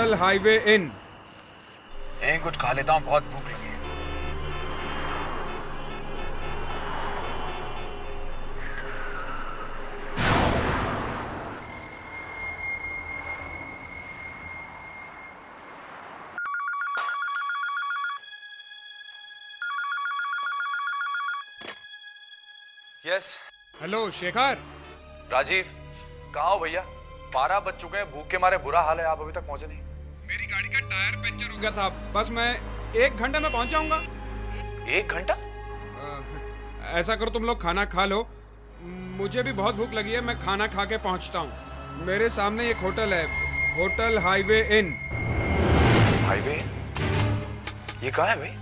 Hotel highway in. कुछ खा लेता हूँ, बहुत भूख लगी है। यस। हेलो शेखर। राजीव, कहाँ हो भैया? 12 बज चुके हैं, भूख के मारे बुरा हाल है, आप अभी तक पहुंचे नहीं। मेरी गाड़ी का टायर पंचर हो गया था, बस मैं 1 घंटे में पहुंच जाऊंगा। 1 घंटा? ऐसा करो, तुम लोग खाना खा लो, मुझे भी बहुत भूख लगी है, मैं खाना खा के पहुंचता हूँ। मेरे सामने एक होटल है, होटल हाईवे इन। हाईवे? ये कहाँ है भाई?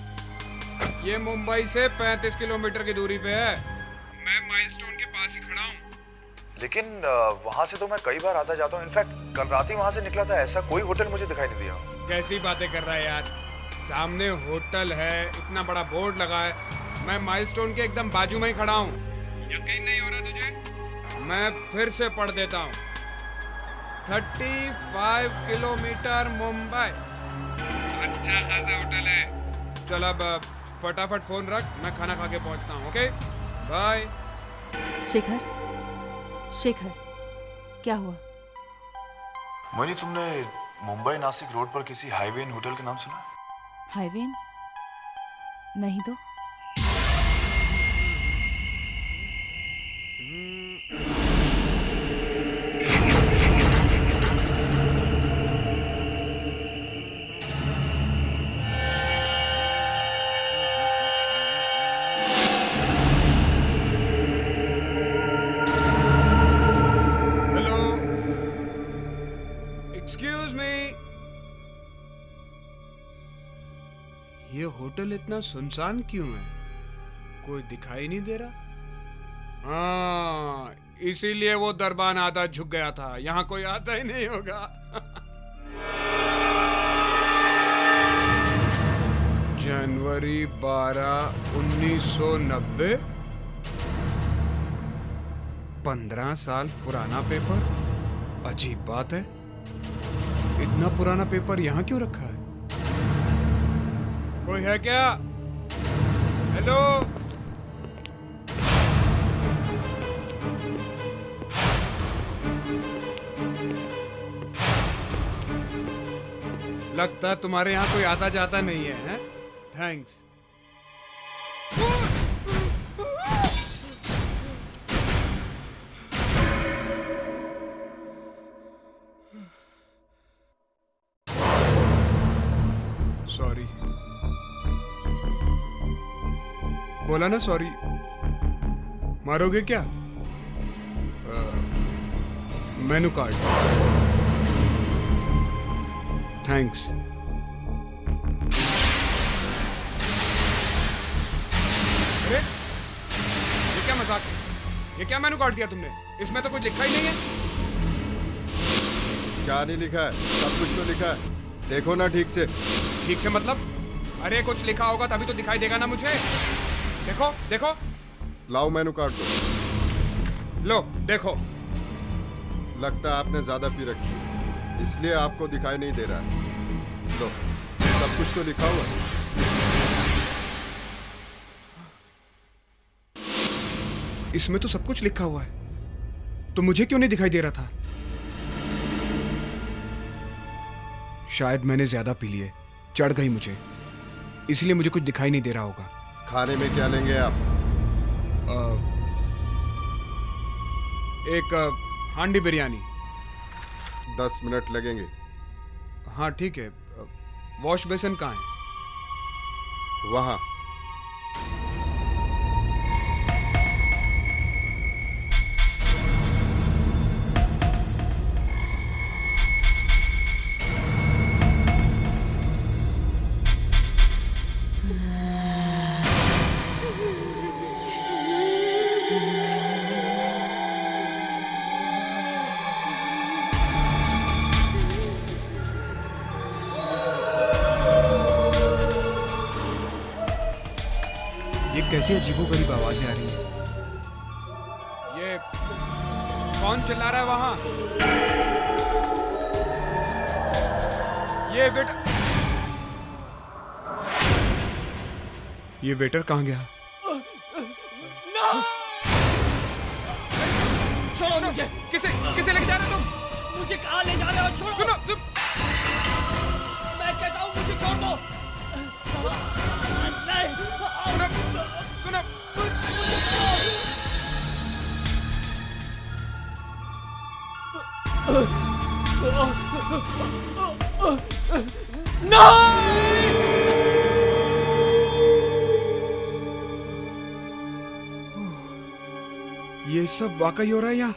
ये मुंबई से 35 किलोमीटर की दूरी पे है। मैं माइलस्टोन के पास ही खड़ा हूँ। लेकिन वहां से तो मैं कई बार आता जाता हूँ, इनफैक्ट कल रात ही वहां से निकला था, ऐसा कोई होटल मुझे दिखाई नहीं दिया। कैसी बातें कर रहा है यार, सामने होटल है, इतना बड़ा बोर्ड लगा है, मैं माइलस्टोन के एकदम बाजू में ही खड़ा हूँ। यकीन नहीं हो रहा तुझे? मैं फिर से पढ़ देता हूँ। 35 किलोमीटर मुंबई, अच्छा खासा होटल है। चल अब फटाफट फोन रख, मैं खाना खा के पहुंचता हूँ। Okay bye. शेखर, शेखर, क्या हुआ? मोहिनी, तुमने मुंबई नासिक रोड पर किसी हाईवे इन होटल का नाम सुना? Highway in? नहीं तो। एक्सक्यूज मी, ये होटल इतना सुनसान क्यों है? कोई दिखाई नहीं दे रहा। हाँ, इसीलिए वो दरबान आधा झुक गया था, यहाँ कोई आता ही नहीं होगा। जनवरी 12, 1990। 15 साल पुराना पेपर। अजीब बात है, इतना पुराना पेपर यहाँ क्यों रखा है? कोई है क्या? हेलो? लगता है तुम्हारे यहाँ कोई आता जाता नहीं है, हैं? थैंक्स। सॉरी, बोला ना सॉरी। मारोगे क्या? Menu card. थैंक्स। अरे ये क्या मजाक है? ये क्या मेनू कार्ड दिया तुमने? इसमें तो कुछ लिखा ही नहीं है। क्या नहीं लिखा है? सब कुछ तो लिखा है, देखो ना ठीक से। ठीक से मतलब? अरे कुछ लिखा होगा तभी तो दिखाई देगा ना मुझे। देखो देखो। लाओ मेनू कार्ड दो। लो देखो। लगता है आपने ज्यादा पी रखी है, इसलिए आपको दिखाई नहीं दे रहा है। लो, सब कुछ तो लिखा हुआ है। इसमें तो सब कुछ लिखा हुआ है, तो मुझे क्यों नहीं दिखाई दे रहा था? शायद मैंने ज्यादा पी लिए, चढ़ गई मुझे, इसलिए मुझे कुछ दिखाई नहीं दे रहा होगा। खाने में क्या लेंगे आप? एक हांडी बिरयानी। 10 मिनट लगेंगे। हाँ ठीक है। वॉश बेसिन कहाँ है? वहाँ। ये कैसी अजीबोगरीब आवाजें आ रही हैं? ये कौन चिल्ला रहा है वहां? ये वेटर कहाँ गया? छोड़ो मुझे। किसे लेके जा रहे हो तुम? मुझे कहाँ ले जा रहे हो? छोड़ो। सुनो मैं कहता हूँ मुझे छोड़ दो। नहीं। सुनो ये सब वाकई हो रहा है यहाँ,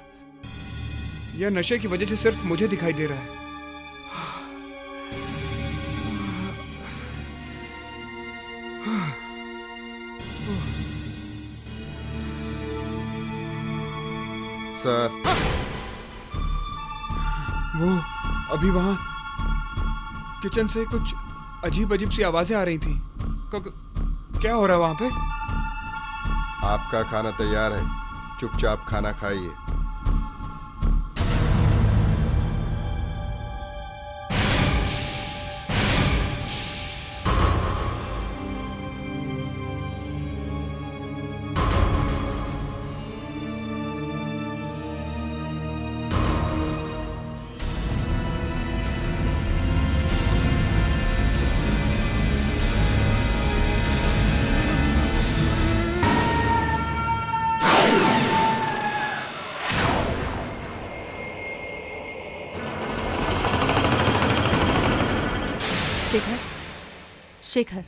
या नशे की वजह से सिर्फ मुझे दिखाई दे रहा है? सर, वो अभी वहां किचन से कुछ अजीब अजीब सी आवाजें आ रही थी। क्या हो रहा है वहां पे? आपका खाना तैयार है, चुपचाप खाना खाइए। शेखर, शेखर,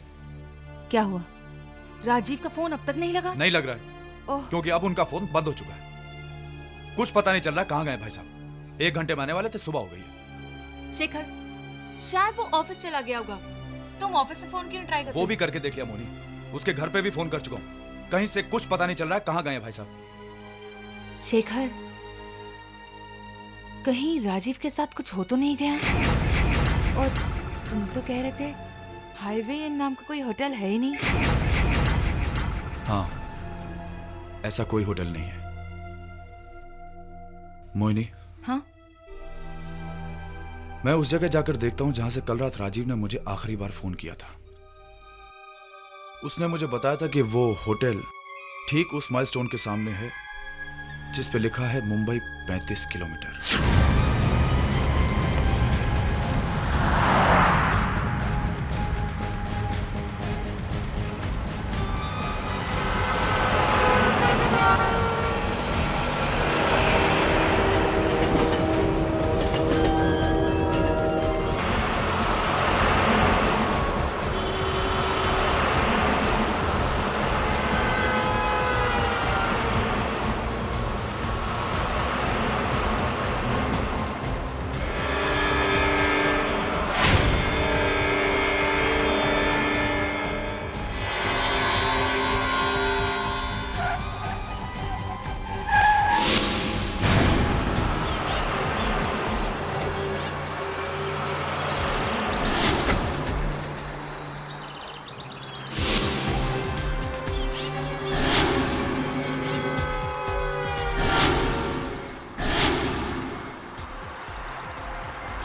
क्या हुआ? राजीव का फोन अब तक नहीं लगा? नहीं लग रहा है, ओह, क्योंकि अब उनका फोन बंद हो चुका है। कुछ पता नहीं चल रहा कहाँ गए भाई साहब। 1 घंटे में आने वाले थे, सुबह हो गई है। शेखर, शायद वो ऑफिस चला गया होगा। तुम ऑफिस से फोन क्यों ट्राई करते? वो भी करके देख लिया मोनी, उसके घर पे भी फोन कर चुका हूँ, कहीं से कुछ पता नहीं चल रहा है कहाँ गए भाई साहब। शेखर, कहीं राजीव के साथ कुछ हो तो नहीं गया? और तुम तो कह रहे थे हाईवे इन नाम का कोई होटल है ही नहीं। हाँ, ऐसा कोई होटल नहीं है। मोहिनी, हाँ? मैं उस जगह जाकर देखता हूं जहां से कल रात राजीव ने मुझे आखिरी बार फोन किया था। उसने मुझे बताया था कि वो होटल ठीक उस माइलस्टोन के सामने है जिस पे लिखा है मुंबई 35 किलोमीटर।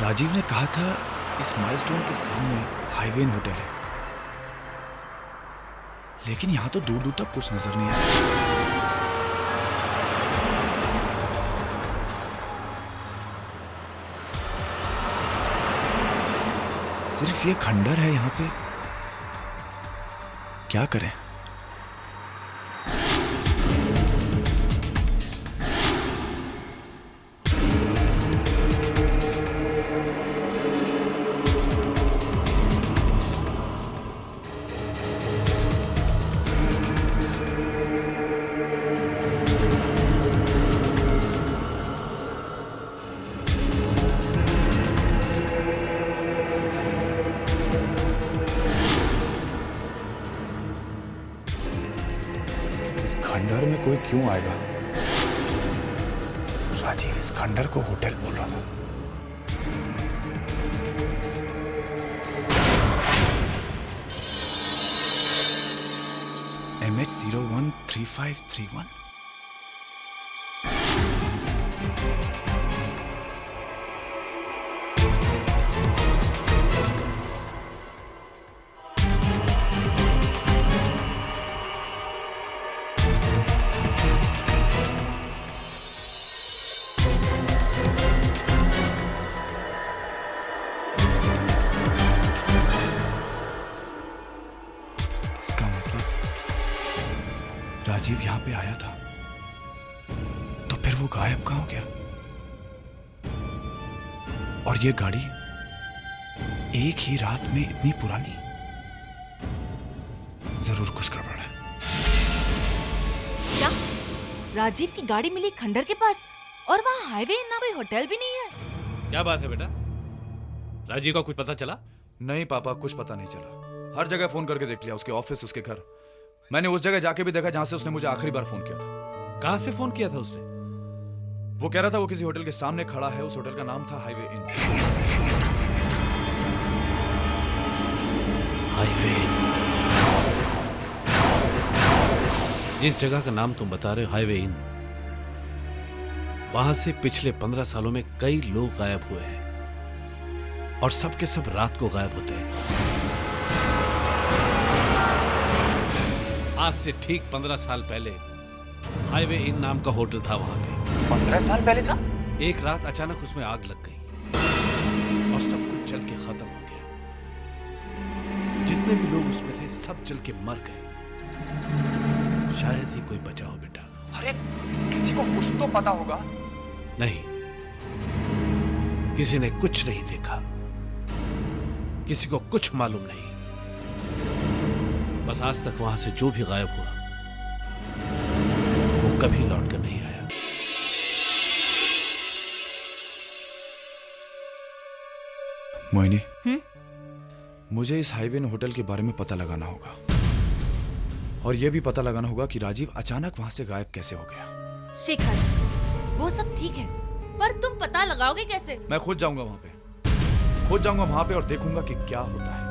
राजीव ने कहा था इस माइलस्टोन के सामने हाईवे होटल है, लेकिन यहां तो दूर दूर तक कुछ नजर नहीं आ रहा। सिर्फ ये खंडर है यहां पे, क्या करें? इस खंडर में कोई क्यों आएगा? राजीव इस खंडर को होटल बोल रहा था। MH013531। राजीव यहां पे आया था तो फिर वो गायब कहां हो गया? और ये गाड़ी एक ही रात में इतनी पुरानी, जरूर कुछ गड़बड़ है। क्या राजीव की गाड़ी मिली खंडर के पास और वहाँ हाईवे ना कोई होटल भी नहीं है? क्या बात है बेटा, राजीव का कुछ पता चला? नहीं पापा, कुछ पता नहीं चला। हर जगह फोन करके देख लिया, उसके ऑफिस, उसके घर। मैंने उस जगह जाके भी देखा जहां से उसने मुझे आखिरी बार फोन किया था। कहां से फोन किया था उसने? वो कह रहा था वो किसी होटल के सामने खड़ा है। उस होटल का नाम था हाईवे इन। हाईवे। जिस जगह का नाम तुम बता रहे हो, हाईवे इन, वहां से पिछले 15 सालों में कई लोग गायब हुए हैं और सब के सब रात को गायब होते हैं। आज से ठीक 15 साल पहले हाईवे इन नाम का होटल था वहां पे। 15 साल पहले था? एक रात अचानक उसमें आग लग गई और सब कुछ जल के खत्म हो गया। जितने भी लोग उसमें थे सब जल के मर गए। शायद ही कोई बचा हो बेटा। अरे किसी को कुछ तो पता होगा। नहीं, किसी ने कुछ नहीं देखा, किसी को कुछ मालूम नहीं। बस आज तक वहां से जो भी गायब हुआ वो कभी लौट कर नहीं आया। मोहिनी, मुझे इस हाईवे होटल के बारे में पता लगाना होगा और यह भी पता लगाना होगा कि राजीव अचानक वहां से गायब कैसे हो गया। शेखर, वो सब ठीक है, पर तुम पता लगाओगे कैसे? मैं खुद जाऊंगा वहां पे, खुद जाऊंगा वहां पे और देखूंगा कि क्या होता है।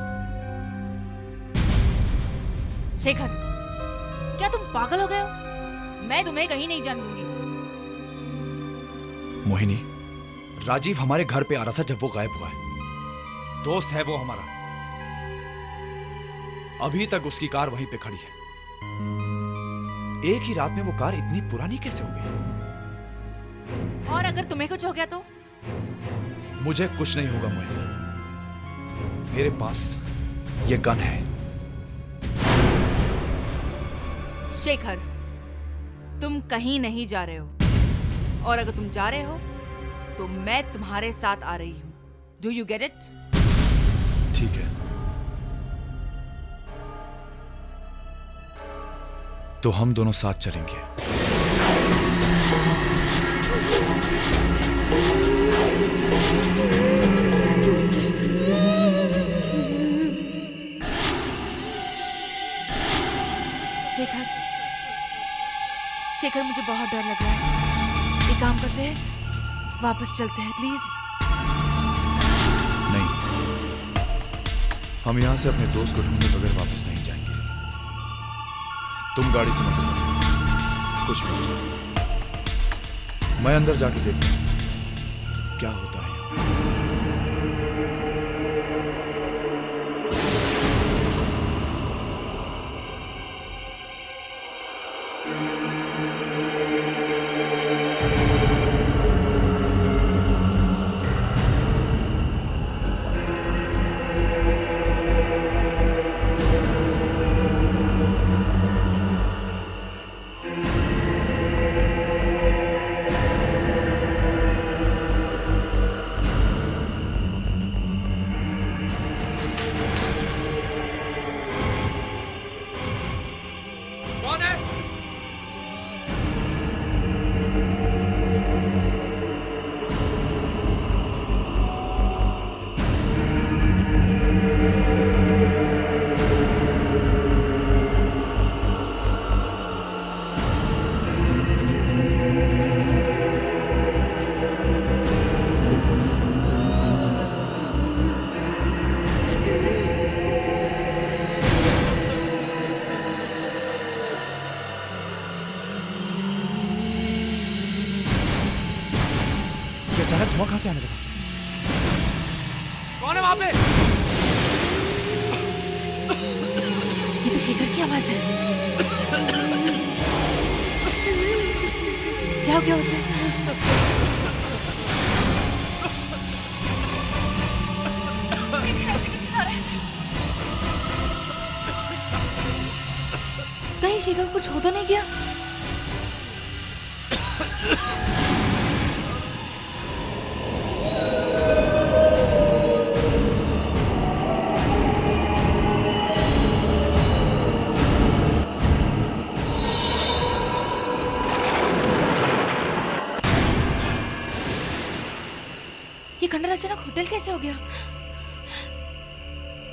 शेखर, क्या तुम पागल हो गए हो? मैं तुम्हें कहीं नहीं जाने दूंगी। मोहिनी, राजीव हमारे घर पे आ रहा था जब वो गायब हुआ है। दोस्त है वो हमारा। अभी तक उसकी कार वहीं पे खड़ी है। एक ही रात में वो कार इतनी पुरानी कैसे हो गई? और अगर तुम्हें कुछ हो गया तो? मुझे कुछ नहीं होगा मोहिनी, मेरे पास ये गन है। शेखर, तुम कहीं नहीं जा रहे हो और अगर तुम जा रहे हो तो मैं तुम्हारे साथ आ रही हूं। Do you get it? ठीक है, तो हम दोनों साथ चलेंगे। शेखर, शेखर, मुझे बहुत डर लग रहा है। एक काम करते हैं, वापस चलते हैं प्लीज। नहीं, हम यहां से अपने दोस्त को ढूंढने बगैर वापस नहीं जाएंगे। तुम गाड़ी से मत उतरो, कुछ भी हो जाए। मैं अंदर जाके देखूं क्या होता है यहाँ। अचानक धुआं कहां से आने लगा? कौन है वहां पे? ये तो शेखर की आवाज है। क्या हो गया उसे? शेखर ऐसे क्यों चिल्ला रहा है? कहीं शेखर कुछ हो तो नहीं गया? ये खंडर अचानक होटल कैसे हो गया?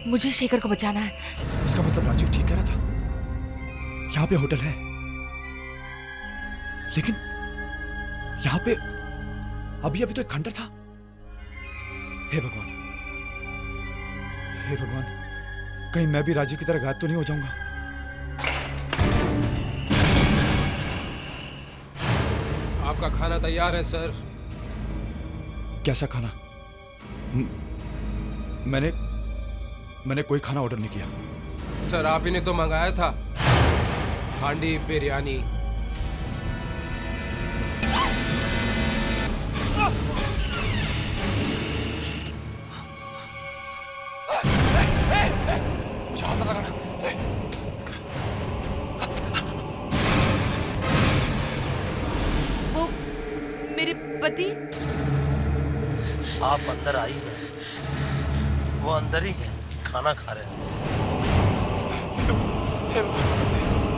मुझे शेखर को बचाना है। इसका मतलब राजीव ठीक कह रहा था, यहाँ पे होटल है, लेकिन यहाँ पे अभी अभी तो एक खंडर था। हे भगवान, हे भगवान, कहीं मैं भी राजीव की तरह गायब तो नहीं हो जाऊंगा। आपका खाना तैयार है सर। कैसा खाना? मैंने कोई खाना ऑर्डर नहीं किया। सर आप ही ने तो मंगाया था, हांडी बिरयानी। मुझे हाथ मत लगाना। वो मेरे पति। आप अंदर आई हैं, वो अंदर ही है, खाना खा रहे हैं।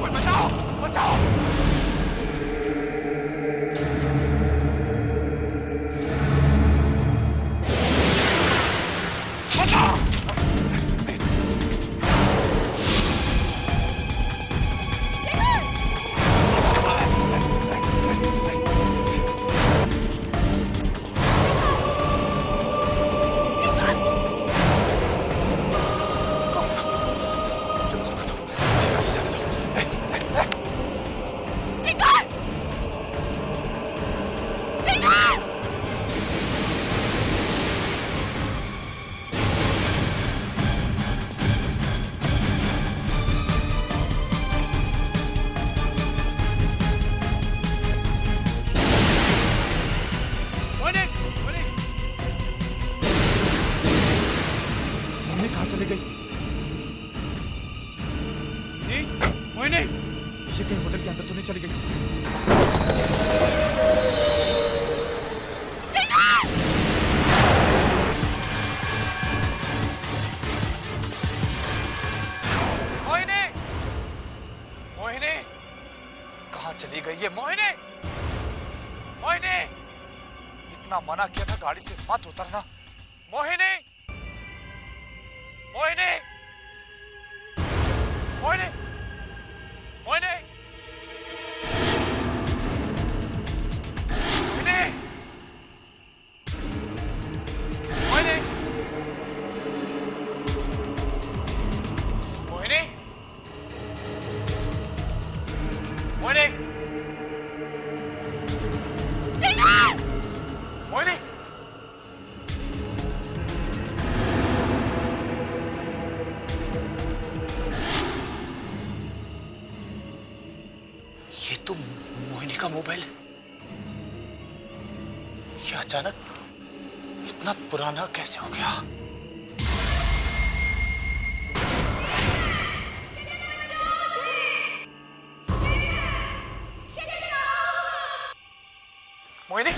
कोई बचाओ, बचाओ। कहाँ चली गई? मोहिनी, ये कहीं होटल के अंदर तो नहीं चली गई? मोहिनी, मोहिनी, कहाँ चली गई ये मोहिनी? मोहिनी, इतना मना किया था गाड़ी से मत उतरना। मोहिनी, मोहिनी, मोहिनी, मोहिनी, मोहिनी, मोहिनी, मोहिनी, मोहिनी, मोहिनी। ये तो मोहिनी का मोबाइल है। ये अचानक इतना पुराना कैसे हो गया? मोहिनी,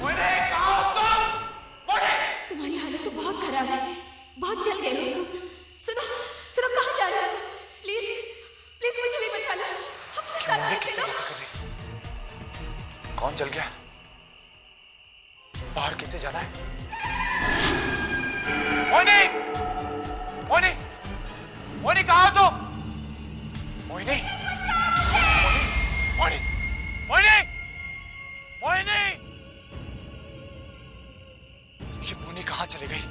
मोहिनी, कहाँ हो तुम? मोहिनी! तुम्हारी हालत तो बहुत खराब है, बहुत जल गए हो तुम। सुनो, सुनो, कहाँ जा रहे हो? प्लीज, प्लीज मुझे भी बचा लो। अपने साथ मोहिनी ले किससे चलो। बात कर रही? कौन जल गया? बाहर कैसे जाना है? मोहिनी, मोहिनी, मोहिनी, कहाँ हो तुम? मोहिनी, मोहिनी, मोहिनी, मोहिनी, ये मोहिनी कहाँ चली गई?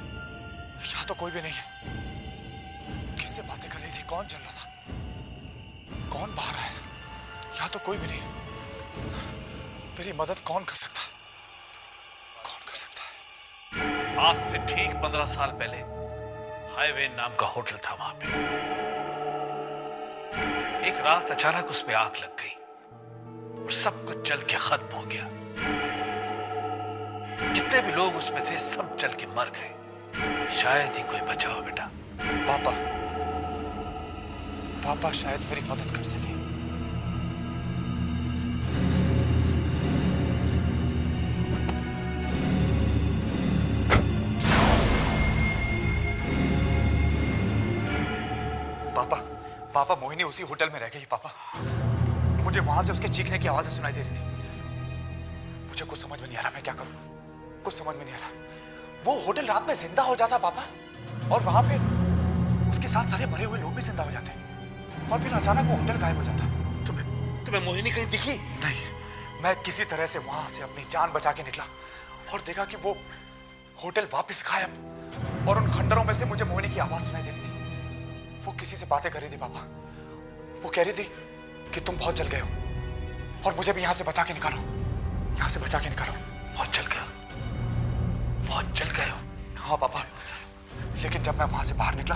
यहाँ तो कोई भी नहीं है। किससे बातें कर रही थी? कौन चल रहा था? कौन बाहर आया? यहाँ तो कोई भी नहीं। मेरी मदद कौन कर सकता है? कौन कर सकता है? आज से ठीक 15 साल पहले हाईवे नाम का होटल था। वहां पे एक रात अचानक उसमें आग लग गई और सब कुछ जल के खत्म हो गया। जितने भी लोग उसमें थे सब जल के मर गए। शायद ही कोई बचा हो बेटा। पापा, पापा शायद मेरी मदद कर सके। पापा मोहिनी उसी होटल में रह गई पापा। मुझे वहां से उसके चीखने की आवाजें सुनाई दे रही थी। मुझे कुछ समझ में नहीं आ रहा मैं क्या करूं, कुछ समझ में नहीं आ रहा। वो होटल रात में जिंदा हो जाता पापा, और वहां पे उसके साथ सारे मरे हुए लोग भी जिंदा हो जाते, और फिर अचानक वो होटल गायब हो जाता। तुम्हें मोहिनी कहीं दिखी? नहीं, मैं किसी तरह से वहां से अपनी जान बचा के निकला और देखा कि वो होटल वापस गायब, और उन खंडरों में से मुझे मोहिनी की आवाज सुनाई दे रही थी। वो किसी से बातें कर रही थी पापा। वो कह रही थी कि तुम बहुत जल गए हो और मुझे भी यहां से बचा के निकालो, यहां से बचा के निकालो। बहुत जल गए, बहुत जल गए हो। हाँ पापा, लेकिन जब मैं वहां से बाहर निकला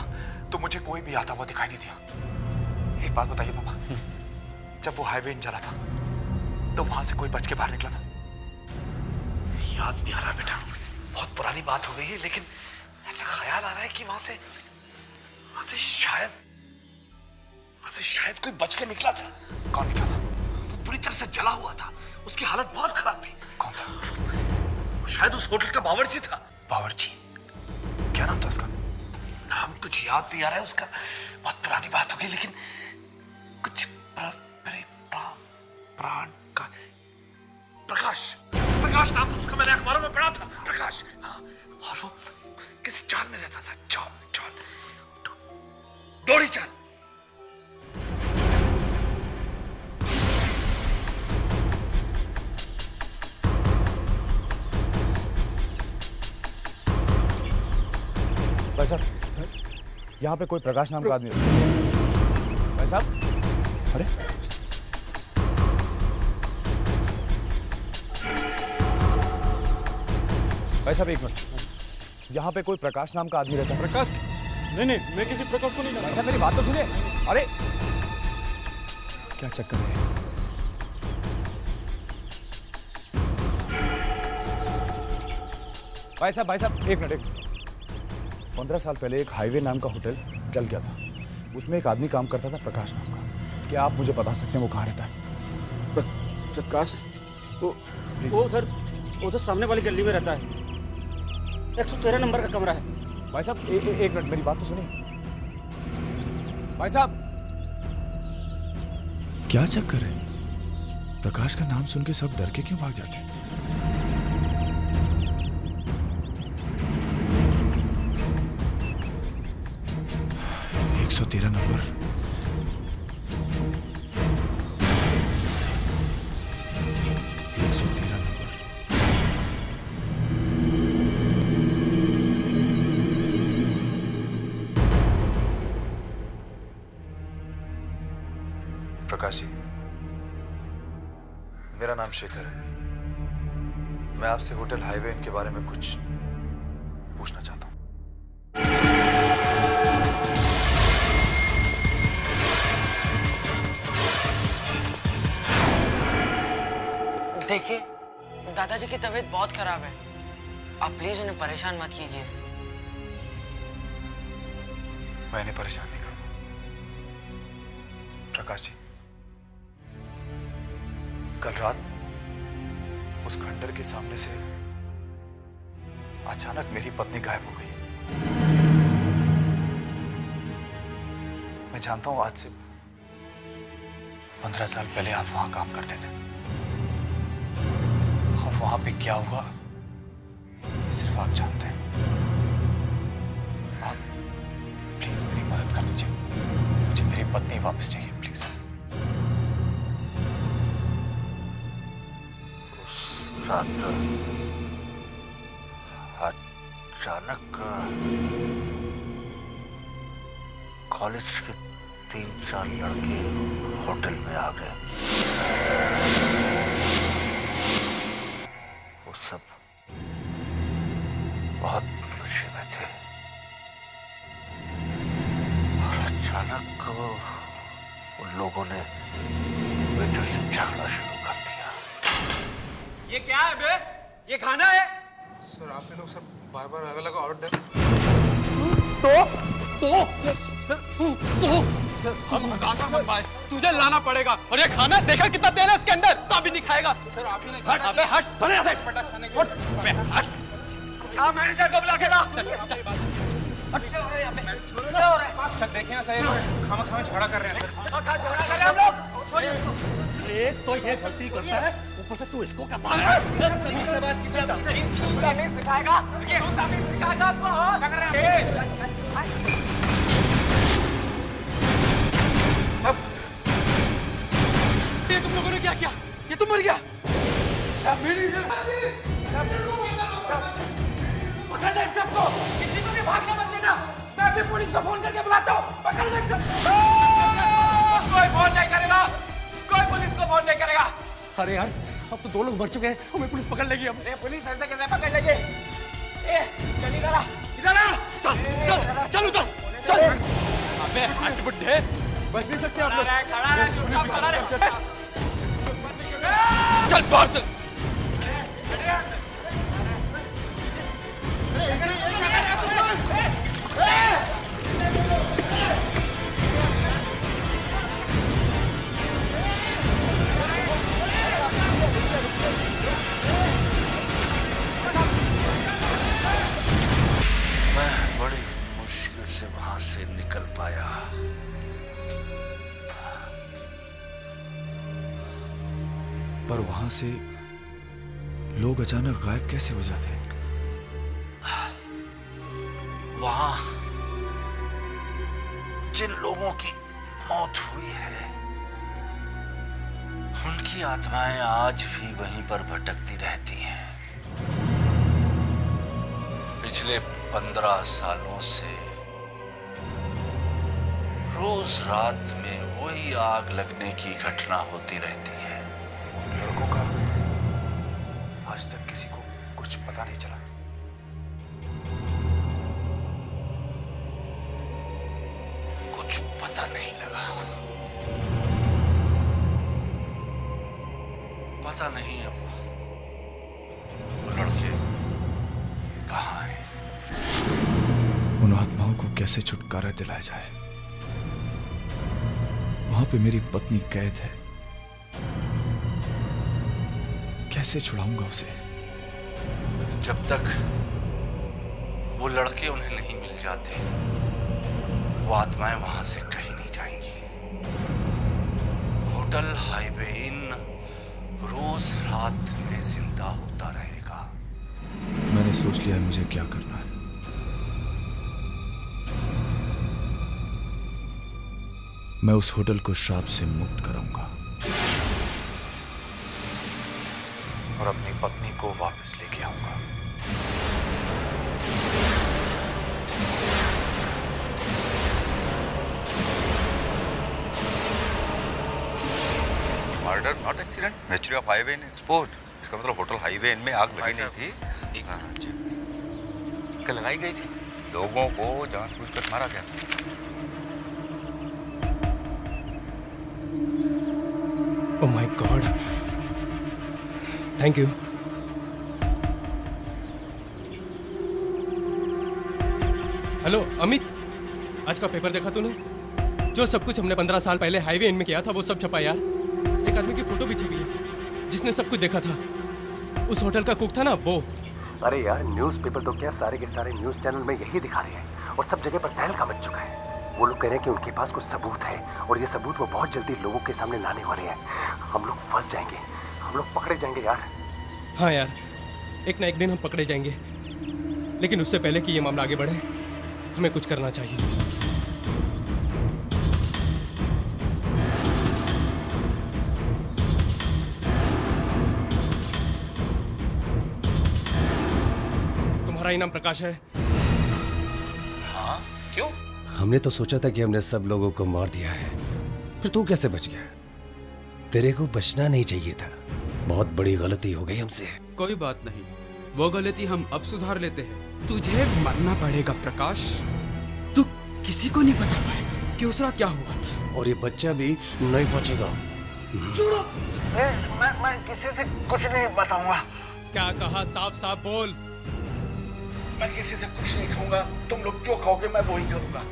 तो मुझे कोई भी आता हुआ दिखाई नहीं दिया। एक बात बताइए पापा, जब वो हाईवे चला था तो वहां से कोई बच के बाहर निकला था? याद नहीं आ रहा बेटा, बहुत पुरानी बात हो गई है, लेकिन ऐसा ख्याल आ रहा है कि वहां से शायद कोई बच के निकला था। कौन निकला था? वो पूरी तरह से जला हुआ था, उसकी हालत बहुत खराब थी। कौन था? शायद उस होटल का बावर्ची था। बावर्ची? क्या नाम था उसका? नाम कुछ याद नहीं आ रहा है उसका, बहुत पुरानी बात हो गई, लेकिन कुछ प्राण का प्रकाश नाम था उसका। मैंने अखबारों में पढ़ा था, प्रकाश। हाँ, और वो किसी चाल में रहता था, चाल डोरी चाल। भाई साहब, यहाँ पे कोई प्रकाश नाम का आदमी है। भाई साहब, अरे भाई साहब एक मिनट, यहाँ पे कोई प्रकाश नाम का आदमी रहता है? प्रकाश? नहीं, मैं किसी प्रकाश को नहीं जानता। भाई साहब मेरी बात तो सुनिए। अरे क्या चक्कर है? भाई साहब एक मिनट। 15 साल पहले एक हाईवे नाम का होटल जल गया था, उसमें एक आदमी काम करता था प्रकाश नाम का। क्या आप मुझे बता सकते हैं वो कहाँ रहता है? प्रकाश? वो उधर सामने वाली गली में रहता है, 113 नंबर का कमरा है। भाई साहब एक मिनट, मेरी बात तो सुनिए। भाई साहब, क्या चक्कर है? प्रकाश का नाम सुन के सब डर के क्यों भाग जाते हैं? तेरा नंबर। प्रकाश जी, मेरा नाम शेखर है। मैं आपसे होटल हाईवे इनके बारे में कुछ पूछना चाहता हूँ। देखिए, दादाजी की तबीयत बहुत खराब है, आप प्लीज उन्हें परेशान मत कीजिए। मैं इन्हें परेशान नहीं करूंगा। प्रकाश जी, कल रात उस खंडर के सामने से अचानक मेरी पत्नी गायब हो गई। मैं जानता हूं आज से 15 साल पहले आप वहां काम करते थे, और वहां पे क्या हुआ ये सिर्फ आप जानते हैं। आप प्लीज मेरी मदद कर दीजिए, मुझे मेरी पत्नी वापस चाहिए प्लीज। उस रात अचानक कॉलेज के 3-4 लड़के होटल में आ गए। वो सब बहुत नशे में थे, और अचानक उन लोगों ने वेटर से झगड़ा शुरू कर दिया। ये क्या है बे? ये खाना है? सर आप लोग सब बार-बार अलग-अलग ऑर्डर। सर हम हजार मत पाए, तुझे लाना पड़ेगा। और ये खाना देखा कितना तेल है इसके अंदर, तभी नहीं खाएगा। सर आप ही नहीं। हट अबे हट, बड़े से पटा खाने के। अबे हट, क्या मैनेजर को बुला के ला। हट, क्या हो रहा है यहाँ पे? क्या हो रहा है? सर देखिए ना सर, खामा में झगड़ा कर रहे हैं सर। कहाँ झगड़ा कर रहे हैं हम लोग? एक तो ये गलती करता है, ऊपर से तू इसको कहता है। तमीज से बात कीजिए। तमीज सिखाएगा? तू तमीज सिखाएगा आपको? क्या कर रहे हैं? ये तुम लोगों ने क्या किया? ये तुम मर गया? सब मेरी पकड़ दे सबको, किसी को भी भागने मत देना। मैं अभी पुलिस को फोन करके बुलाता हूँ। पकड़ दे सबको। कोई फोन नहीं करेगा, कोई पुलिस को फोन नहीं करेगा। अरे यार, अब तो 2 लोग मर चुके हैं, हमें पुलिस पकड़ लेगी। अब पुलिस ऐसे कैसे पकड़ लेगी? चल इधर आ, इधर आ। चल चल उधर चल। अबे हट बुड्ढे, बच नहीं सकते आप लोग। खड़ा रहे, चुपचाप खड़ा रहे। चल बाहर चल। मैं बड़ी मुश्किल से वहां से निकल पाया। पर वहां से लोग अचानक गायब कैसे हो जाते हैं? वहां जिन लोगों की मौत हुई है, उनकी आत्माएं आज भी वहीं पर भटकती रहती हैं। पिछले 15 सालों से रोज रात में वही आग लगने की घटना होती रहती है। उन लड़कों का आज तक किसी को कुछ पता नहीं चला। कुछ पता नहीं लगा। पता नहीं अब वो लड़के कहाँ हैं। उन आत्माओं को कैसे छुटकारा दिलाया जाए? वहां पे मेरी पत्नी कैद है, कैसे छुड़ाऊंगा उसे? जब तक वो लड़के उन्हें नहीं मिल जाते, वो आत्माएं वहां से कहीं नहीं जाएंगी। होटल हाईवे इन रोज रात में जिंदा होता रहेगा। मैंने सोच लिया है मुझे क्या करना है। मैं उस होटल को श्राप से मुक्त कराऊंगा और अपनी पत्नी को वापस लेके आऊंगा। Murder not accident, mystery of highway in export. इसका मतलब होटल हाईवे इन में आग लगी नहीं थी। क्या लगाई गई थी? लोगों को जानबूझकर मारा गया था। Oh my God! Thank you. Hello Amit, आज का पेपर देखा तूने? जो सब कुछ हमने 15 साल पहले हाईवे इन में किया था वो सब छपा यार। एक आदमी की फोटो भी छपी है जिसने सब कुछ देखा था। उस होटल का कुक था ना वो। अरे यार, न्यूज़पेपर तो क्या, सारे के सारे न्यूज़ चैनल में यही दिखा रहे हैं और सब जगह पर तहलका मच चुका है। वो लोग कह रहे हैं कि उनके पास कुछ सबूत है और ये सबूत वो बहुत जल्दी लोगों के सामने लाने वाले हैं। हम लोग फंस जाएंगे, हम लोग पकड़े जाएंगे यार। हाँ यार, एक ना एक दिन हम पकड़े जाएंगे, लेकिन उससे पहले कि ये मामला आगे बढ़े हमें कुछ करना चाहिए। तुम्हारा इनाम प्रकाश है। हाँ, क्यों? हमने तो सोचा था कि हमने सब लोगों को मार दिया है, फिर तू कैसे बच गया? तेरे को बचना नहीं चाहिए था। बहुत बड़ी गलती हो गई हमसे। कोई बात नहीं, वो गलती हम अब सुधार लेते हैं। तुझे मरना पड़ेगा प्रकाश। तू किसी को नहीं बता पाएगा कि उस रात क्या हुआ था। और ये बच्चा भी नहीं बचेगा। मैं किसी से कुछ नहीं बताऊंगा। क्या कहा? साफ साफ बोल। मैं किसी से कुछ नहीं खाऊंगा। तुम लोग जो खाओगे मैं वही करूंगा।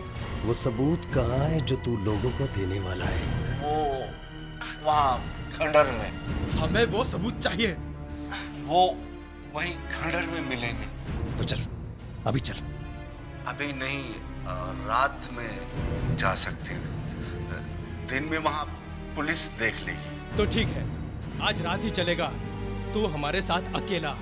वो सबूत कहाँ है जो तू लोगों को देने वाला है? वो वहाँ खंडर में। हमें वो सबूत चाहिए। वो वही खंडर में मिलेंगे। तो चल, अभी चल। अभी नहीं, रात में जा सकते हैं। दिन में वहां पुलिस देख लेगी। तो ठीक है, आज रात ही चलेगा। तू हमारे साथ अकेला।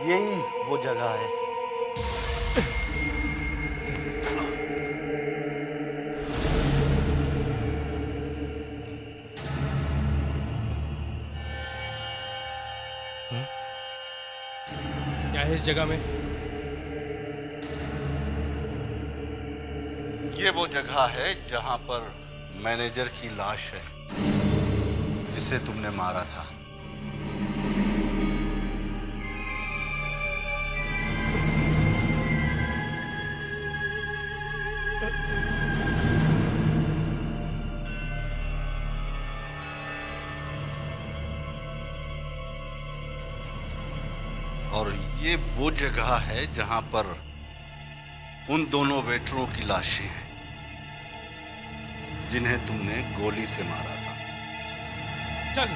यही वो जगह है। क्या है इस जगह में? ये वो जगह है जहां पर मैनेजर की लाश है, जिसे तुमने मारा था। और ये वो जगह है जहां पर उन दोनों वेटरों की लाशें हैं जिन्हें तुमने गोली से मारा था। चल।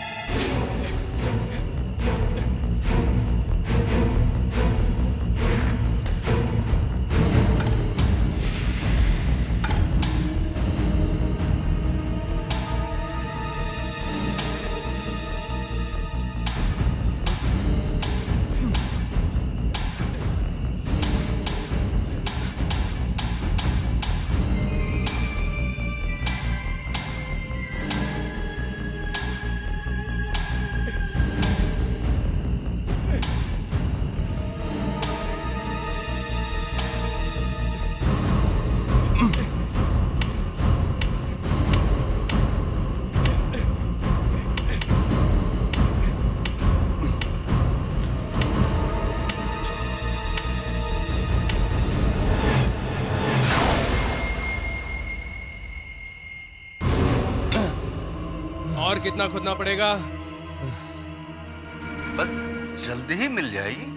और कितना खोदना पड़ेगा? बस जल्दी ही मिल जाएगी।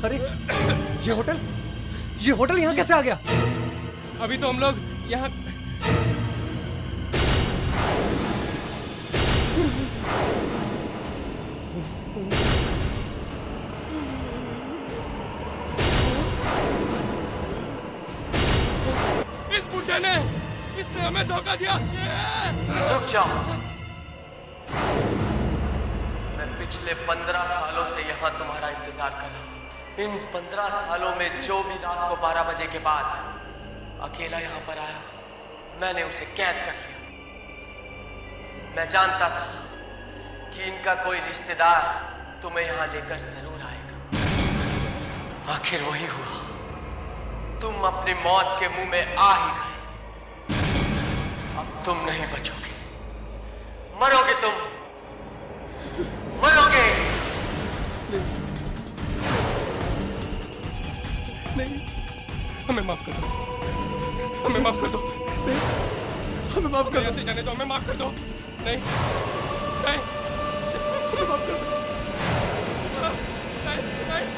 अरे ये होटल यहाँ कैसे आ गया? अभी तो हम लोग यहाँ इस बुड्ढे ने इसने हमें धोखा दिया। रुक जाओ। मैं पिछले 15 सालों से यहाँ तुम्हारा इंतजार कर रहा हूँ। इन 15 सालों में जो भी रात को 12 बजे के बाद अकेला यहाँ पर आया, मैंने उसे कैद कर लिया। मैं जानता था कि इनका कोई रिश्तेदार तुम्हें यहाँ लेकर जरूर आएगा। आखिर वही हुआ। तुम अपनी मौत के मुंह में आ ही गए। अब तुम नहीं बचोगे, मरोगे तुम, मरोगे। नहीं, हमें माफ कर दो, हमें माफ कर दो, हमें माफ कर दो। ऐसे जाने दो, हमें माफ कर दो। नहीं, नहीं, हमें माफ कर दो। नहीं, नहीं।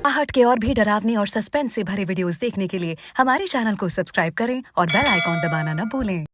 आहट के और भी डरावने और सस्पेंस से भरे वीडियोस देखने के लिए हमारे चैनल को सब्सक्राइब करें और बेल आइकॉन दबाना न भूलें।